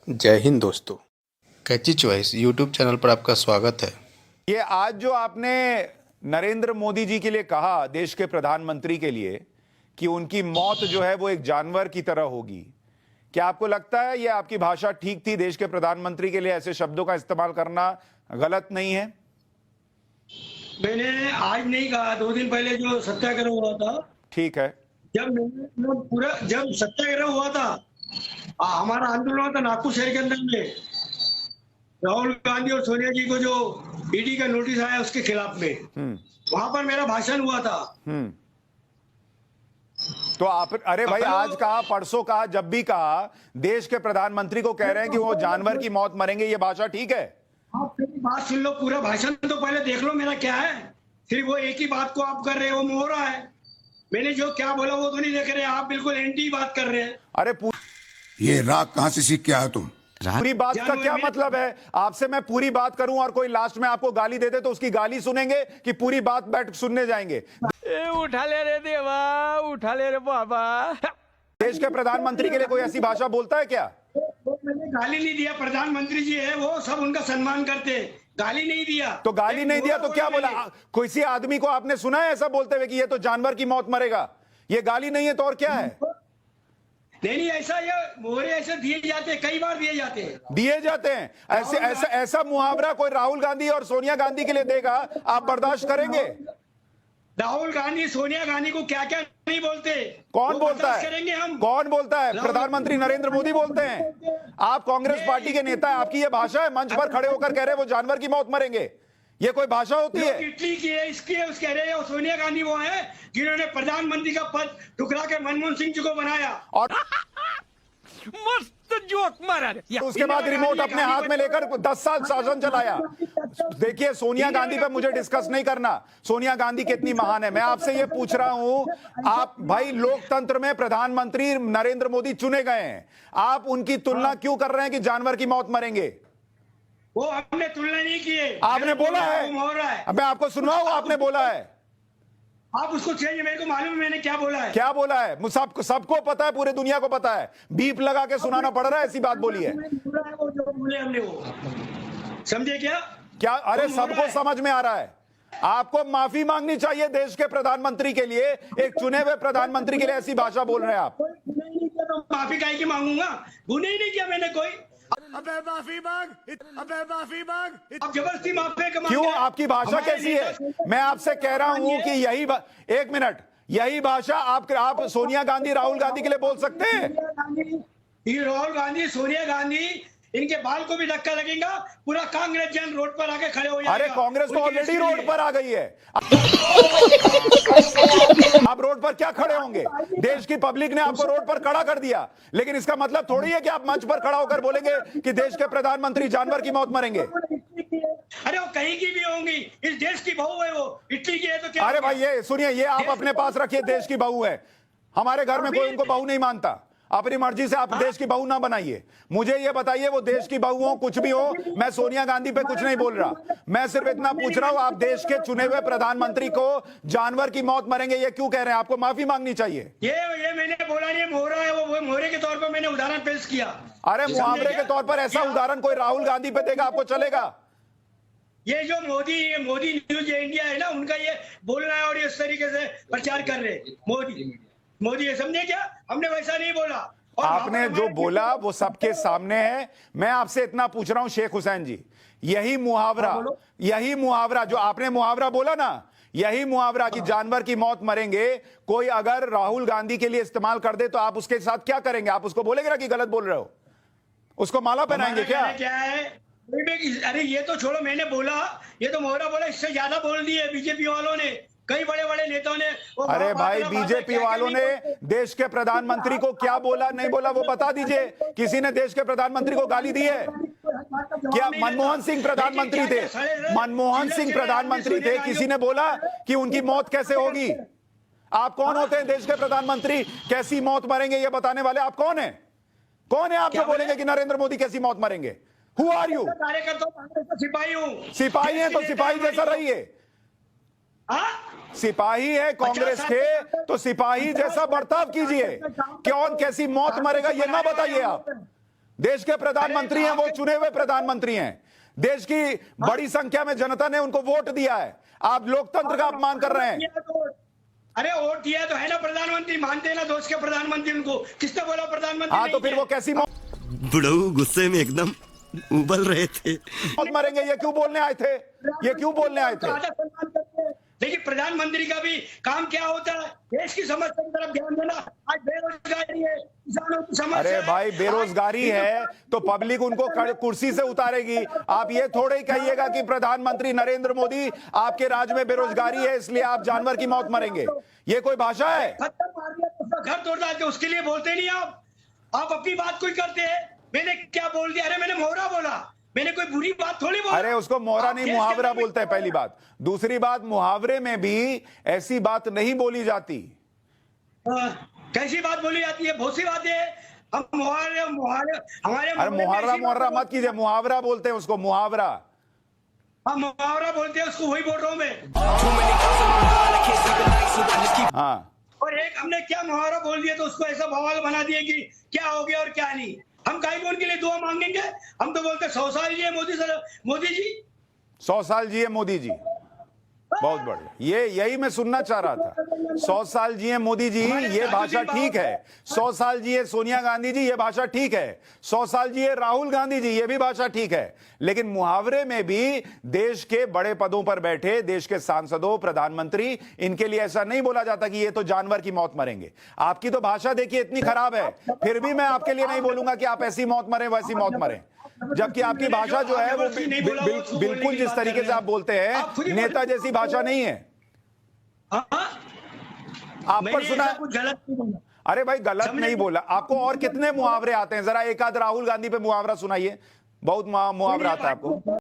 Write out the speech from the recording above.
जय हिंद दोस्तों। कैची choice YouTube channel पर आपका स्वागत है। ये आज जो आपने नरेंद्र मोदी जी के लिए कहा, देश के प्रधानमंत्री के लिए, कि उनकी मौत जो है वो एक जानवर की तरह होगी, क्या आपको लगता है ये आपकी भाषा ठीक थी? देश के प्रधानमंत्री के लिए ऐसे शब्दों का इस्तेमाल करना गलत नहीं है? मैंने आज नहीं कहा, 2 दिन पहले जो सत्याग्रह हुआ था, ठीक है। जब सत्याग्रह हुआ था, हमारा आंदोलन हुआ था नागपुर शहर के अंदर में, राहुल गांधी और सोनिया जी को जो ईडी का नोटिस आया उसके खिलाफ में, वहां पर मेरा भाषण हुआ था। तो आप, अरे भाई, आज कहा, परसों कहा, जब भी कहा, देश के प्रधानमंत्री को कह रहे हैं कि वो जानवर की मौत मरेंगे, ये भाषा ठीक है? आप मेरी बात सुन लो, पूरा भाषण तो पहले देख लो मेरा क्या है। फिर वो एक ही बात को आप कर रहे हो, मोहरा है। मैंने जो क्या बोला वो तो नहीं देख रहे, आप बिल्कुल एंटी बात कर रहे हैं। अरे ये राग कहां से सीख के आया तुम? पूरी बात का क्या मतलब है? आपसे मैं पूरी बात करूं और कोई लास्ट में आपको गाली दे दे तो उसकी गाली सुनेंगे कि पूरी बात बैठ सुनने जाएंगे? उठा ले रे देवा, उठा ले रे बाबा। देश के प्रधानमंत्री के लिए कोई ऐसी भाषा बोलता है क्या? मैंने गाली नहीं दिया, प्रधानमंत्री जी है वो, सब उनका सम्मान करते, गाली नहीं दिया। तो गाली नहीं दिया तो क्या बोला? किसी आदमी को आपने सुना है ऐसा बोलते हुए कि ये तो जानवर की मौत मरेगा? ये गाली नहीं है तो और क्या है? नहीं, ऐसा ये मोहरे ऐसे दिए जाते, कई बार दिए जाते हैं। ऐसा मुहावरा कोई राहुल गांधी और सोनिया गांधी के लिए देगा, आप बर्दाश्त करेंगे? राहुल गांधी सोनिया गांधी को क्या क्या नहीं बोलते? कौन बोलता है? करेंगे हम? कौन बोलता है? प्रधानमंत्री नरेंद्र मोदी बोलते हैं। आप कांग्रेस पार्टी के नेता है, आपकी ये भाषा है? मंच पर खड़े होकर कह रहे वो जानवर की मौत मरेंगे, ये कोई भाषा होती है? इटली की है, इसकी है, उसके रहे हो। सोनिया गांधी वो है जिन्होंने प्रधानमंत्री का पद ठुकरा के मनमोहन सिंह जी को बनाया। और मस्त जोक मारा रे। उसके बाद रिमोट अपने हाथ में लेकर 10 साल शासन चलाया। देखिए, सोनिया गांधी पे मुझे डिस्कस नहीं करना, सोनिया गांधी कितनी महान है। मैं आपसे ये पूछ रहा हूं, आप भाई, लोकतंत्र में प्रधानमंत्री नरेंद्र मोदी चुने गए हैं, आप उनकी तुलना क्यों कर रहे हैं कि जानवर की मौत मरेंगे? वो हमने तुलना नहीं की है, आपने बोला है। अब मैं आपको सुनवाऊं, आपने बोला है। आप उसको चाहिए, मेरे को मालूम है मैंने क्या बोला है। क्या बोला है? सबको पता है, पूरे दुनिया को पता है। बीप लगा के सुनाना पड़ रहा है, ऐसी बात बोली है। वो जो बोले हमने, वो समझे क्या? अरे सबको समझ में आ रहा है। आपको माफी मांगनी चाहिए देश के प्रधानमंत्री के लिए, एक चुने हुए प्रधानमंत्री के लिए ऐसी भाषा बोल रहे हैं आप। तो माफी काहे की मांगूंगा? गुनाह ही नहीं किया मैंने कोई। अबे माफी मांग। आप जबरदस्ती माफी कमा। क्यों? आपकी भाषा कैसी है? मैं आपसे कह रहा हूं कि एक मिनट, यही भाषा आप सोनिया गांधी, राहुल गांधी के लिए बोल सकते हैं? राहुल गांधी, सोनिया गांधी, इनके बाल को भी धक्का लगेगा, पूरा कांग्रेस जन रोड पर आके खड़े हो जाएगा। अरे कांग्रेस तो ऑलरेडी रोड पर आ गई है। आप रोड पर क्या खड़े होंगे? देश की पब्लिक ने आपको रोड पर खड़ा कर दिया, लेकिन इसका मतलब थोड़ी है कि आप मंच पर खड़ा होकर बोलेंगे कि देश के प्रधानमंत्री जानवर की मौत मरेंगे। अरे वो कहीं की भी होंगी, इस देश की बहू है, वो इटली की है तो क्या? अरे भाई, ये सुनिए, ये आप अपने पास रखिए, देश की बहू है। हमारे घर में कोई उनको बहू नहीं मानता। अपनी मर्जी से आप देश की बहू ना बनाइए। मुझे ये बताइए, वो देश की बहू हो, कुछ भी हो, मैं सोनिया गांधी पे कुछ नहीं बोल रहा। मैं सिर्फ इतना पूछ रहा हूं, आप देश के चुने हुए प्रधानमंत्री को जानवर की मौत मरेंगे ये क्यों कह रहे हैं? आपको माफी मांगनी चाहिए। ये मैंने बोला नहीं, मोहरा है वो मोहरे के तौर पर मैंने उदाहरण पेश किया। अरे मुहावरे के तौर पर ऐसा उदाहरण कोई राहुल गांधी पे देगा, आपको चलेगा? ये जो मोदी न्यूज इंडिया है ना, उनका ये बोलना है और इस तरीके से प्रचार कर रहे मोदी ये समझे क्या? हमने वैसा नहीं बोला। आपने जो बोला वो सबके सामने है। मैं आपसे इतना पूछ रहा हूं शेख हुसैन जी, यही मुहावरा जो आपने मुहावरा बोला ना, यही मुहावरा कि जानवर की मौत मरेंगे, कोई अगर राहुल गांधी के लिए इस्तेमाल कर दे तो आप उसके साथ क्या करेंगे? आप उसको बोलेंगे ना कि गलत बोल रहे हो? उसको माला पहनाएंगे क्या? क्या है? अरे ये तो छोड़ो, मैंने बोला, ये तो मोहरा बोला, इससे ज्यादा बोल दिए बीजेपी वालों ने, कई बड़े बड़े नेताओं ने। अरे भाई, बीजेपी वालों ने देश के प्रधानमंत्री को क्या बोला नहीं बोला वो बता दीजिए। किसी ने देश के प्रधानमंत्री को गाली दी है क्या? मनमोहन सिंह प्रधानमंत्री थे, मनमोहन सिंह प्रधानमंत्री थे, किसी ने बोला कि उनकी मौत कैसे होगी? आप कौन होते हैं देश के प्रधानमंत्री? कैसी मौत मरेंगे ये बताने वाले आप कौन है? कौन है आप जो बोलेंगे कि नरेंद्र मोदी कैसी मौत मरेंगे? Who are you? सिपाही हूं। सिपाही है तो सिपाही जैसा रहिए। सिपाही है कांग्रेस के तो सिपाही जैसा बर्ताव कीजिए। कौन कैसी मौत मरेगा ये ना बताइए आप। देश के प्रधानमंत्री हैं, वो चुने हुए प्रधानमंत्री हैं। देश की बड़ी संख्या में जनता ने उनको वोट दिया है। आप लोकतंत्र का अपमान कर रहे हैं। अरे वोट दिया तो है ना, प्रधानमंत्री मानते हैं ना देश के प्रधानमंत्री उनको। किसने बोला प्रधानमंत्री? हाँ, तो फिर वो कैसी बुढ़ऊ गुस्से में एकदम उबल रहे थे। मौत मरेंगे? ये क्यों बोलने आए थे? ये क्यों बोलने आए थे? देखिए प्रधानमंत्री का भी काम क्या होता है, देश की समस्या की तरफ ध्यान देना। आज बेरोजगारी है, किसानों की समस्या अरे है। भाई, बेरोजगारी है तो पब्लिक उनको कुर्सी से उतारेगी। आप ये थोड़े ही कहिएगा कि प्रधानमंत्री नरेंद्र मोदी आपके राज्य में बेरोजगारी है इसलिए आप जानवर की मौत मरेंगे। ये कोई भाषा है? पत्थर मार दिया तो उसका घर तोड़ डालते, उसके लिए बोलते नहीं आप अपनी बात कोई करते हैं। मैंने क्या बोल दिया? अरे मैंने मोहरा बोला, मैंने कोई बुरी बात थोड़ी बोला। अरे उसको मोहरा नहीं, मुहावरा बोलते हैं, पहली बात। दूसरी बात, मुहावरे में भी ऐसी बात नहीं बोली जाती। कैसी बात बोली जाती है? बहुत सी बातें हैं। हम मुहावरे हमारे अरे मुहावरा मत कीजिए, मुहावरा बोलते हैं उसको, मुहावरा। हम मुहावरा बोलते हैं उसको, वही बोल रहा हूं मैं। हाँ, और एक हमने क्या मुहावरा बोल दिया तो उसको ऐसा बवाल बना दिया कि क्या हो गया और क्या नहीं। हम कायगोन के लिए दुआ मांगेंगे? हम तो बोलते 100 साल जिए मोदी जी। 100 साल जिए मोदी जी, बहुत बढ़िया। ये यही मैं सुनना चाह रहा था। 100 साल जिए मोदी जी, ये भाषा ठीक है। 100 साल जिए सोनिया गांधी जी, ये भाषा ठीक है। 100 साल जिए राहुल गांधी जी, ये भी भाषा ठीक है। लेकिन मुहावरे में भी देश के बड़े पदों पर बैठे देश के सांसदों, प्रधानमंत्री, इनके लिए ऐसा नहीं बोला जाता कि ये तो जानवर की मौत मरेंगे। आपकी तो भाषा देखिए इतनी खराब है, फिर भी मैं आपके लिए नहीं बोलूंगा कि आप ऐसी मौत मरे वैसी मौत मरे। जबकि आपकी भाषा जो है वो बिल्कुल जिस तरीके से आप बोलते हैं, नेता जैसी भाषा नहीं है। आप पर सुना है? कुछ गलत नहीं बोला। अरे भाई, गलत नहीं बोला। आपको और कितने मुहावरे आते हैं? जरा एक आध राहुल गांधी पे मुहावरा सुनाइए। बहुत मुहावरा आता है आपको।